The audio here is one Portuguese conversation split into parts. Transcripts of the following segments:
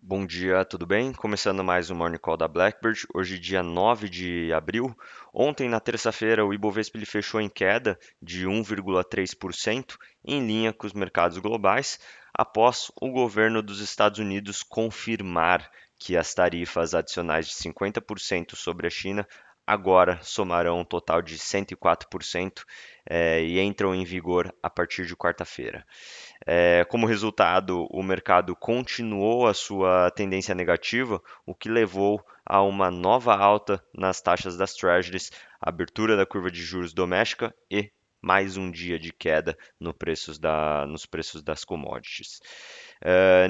Bom dia, tudo bem? Começando mais um Morning Call da Blackbird. Hoje, dia 9 de abril. Ontem, na terça-feira, o Ibovespa ele fechou em queda de 1,3%, em linha com os mercados globais, após o governo dos Estados Unidos confirmar que as tarifas adicionais de 50% sobre a China agora somarão um total de 104%, e entram em vigor a partir de quarta-feira. Como resultado, o mercado continuou a sua tendência negativa, o que levou a uma nova alta nas taxas das Treasuries, abertura da curva de juros doméstica e mais um dia de queda nos preços das commodities.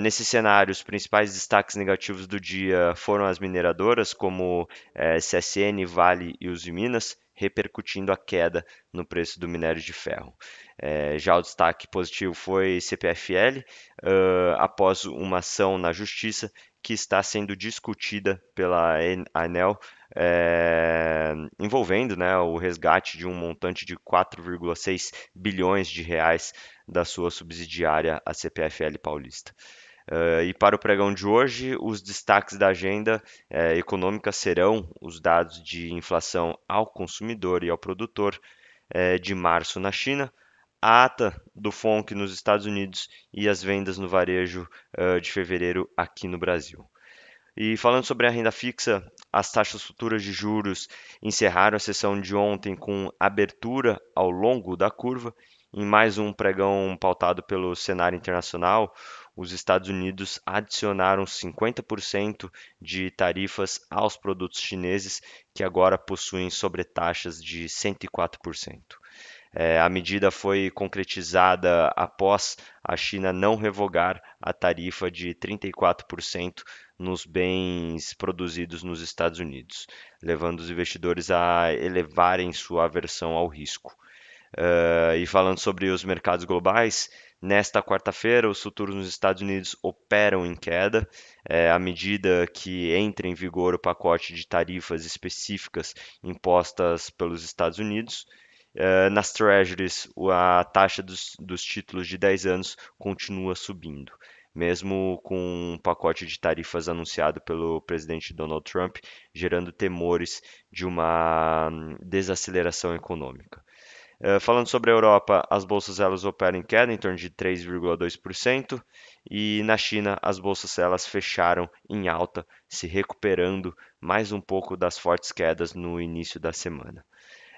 Nesse cenário, os principais destaques negativos do dia foram as mineradoras, como CSN, Vale e Usiminas, repercutindo a queda no preço do minério de ferro. Já o destaque positivo foi CPFL, após uma ação na Justiça que está sendo discutida pela ANEEL, envolvendo, né, o resgate de um montante de 4,6 bilhões de reais da sua subsidiária, a CPFL Paulista. E para o pregão de hoje, os destaques da agenda econômica serão os dados de inflação ao consumidor e ao produtor de março na China, a ata do FONC nos Estados Unidos e as vendas no varejo de fevereiro aqui no Brasil. E falando sobre a renda fixa, as taxas futuras de juros encerraram a sessão de ontem com abertura ao longo da curva. Em mais um pregão pautado pelo cenário internacional, os Estados Unidos adicionaram 50% de tarifas aos produtos chineses, que agora possuem sobretaxas de 104%. A medida foi concretizada após a China não revogar a tarifa de 34% nos bens produzidos nos Estados Unidos, levando os investidores a elevarem sua aversão ao risco. E falando sobre os mercados globais, nesta quarta-feira, os futuros nos Estados Unidos operam em queda, à medida que entra em vigor o pacote de tarifas específicas impostas pelos Estados Unidos. Nas Treasuries, a taxa dos títulos de 10 anos continua subindo, mesmo com um pacote de tarifas anunciado pelo presidente Donald Trump, gerando temores de uma desaceleração econômica. Falando sobre a Europa, as bolsas elas operam em queda em torno de 3,2% e na China as bolsas elas fecharam em alta, se recuperando mais um pouco das fortes quedas no início da semana.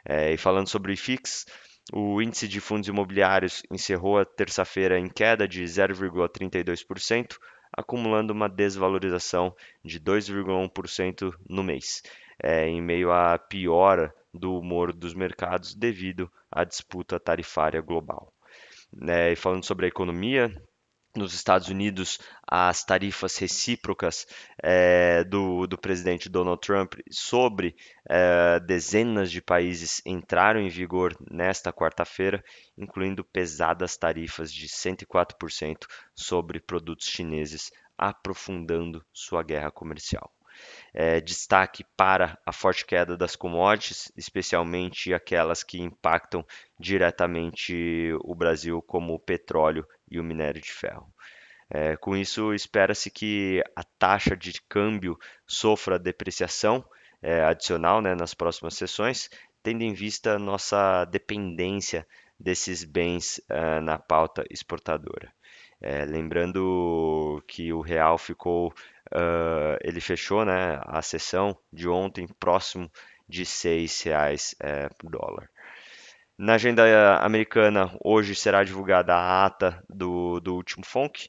E falando sobre o IFIX, o índice de fundos imobiliários encerrou a terça-feira em queda de 0,32%, acumulando uma desvalorização de 2,1% no mês, em meio à piora do humor dos mercados devido à disputa tarifária global. E falando sobre a economia, nos Estados Unidos, as tarifas recíprocas do presidente Donald Trump sobre dezenas de países entraram em vigor nesta quarta-feira, incluindo pesadas tarifas de 104% sobre produtos chineses, aprofundando sua guerra comercial. Destaque para a forte queda das commodities, especialmente aquelas que impactam diretamente o Brasil, como o petróleo e o minério de ferro. Com isso, espera-se que a taxa de câmbio sofra depreciação adicional, né, nas próximas sessões, tendo em vista nossa dependência desses bens na pauta exportadora. Lembrando que o real ficou, ele fechou, né, a sessão de ontem próximo de R$ 6 por dólar. Na agenda americana, hoje será divulgada a ata do último FONC.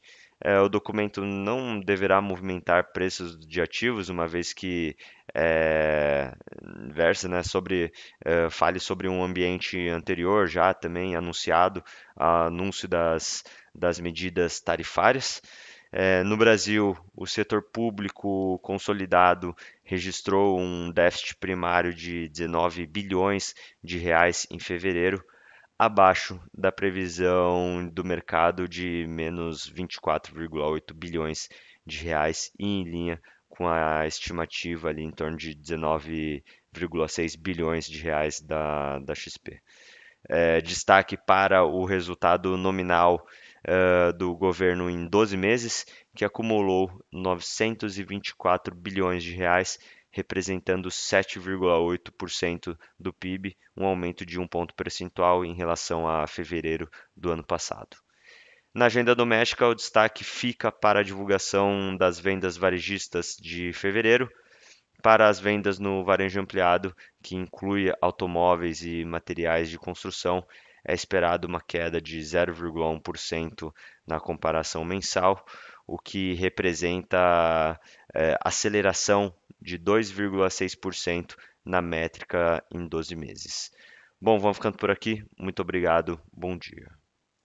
O documento não deverá movimentar preços de ativos, uma vez que é, versa, né, fale sobre um ambiente anterior, já também anunciado, anúncio das medidas tarifárias. No Brasil, o setor público consolidado registrou um déficit primário de 19 bilhões de reais em fevereiro, abaixo da previsão do mercado de menos 24,8 bilhões de reais e em linha com a estimativa ali em torno de 19,6 bilhões de reais da XP. Destaque para o resultado nominal do governo em 12 meses, que acumulou 924 bilhões de reais, representando 7,8% do PIB, um aumento de um ponto percentual em relação a fevereiro do ano passado. Na agenda doméstica, o destaque fica para a divulgação das vendas varejistas de fevereiro. Para as vendas no varejo ampliado, que inclui automóveis e materiais de construção, é esperado uma queda de 0,1% na comparação mensal, o que representa aceleração de 2,6% na métrica em 12 meses. Bom, vamos ficando por aqui. Muito obrigado. Bom dia.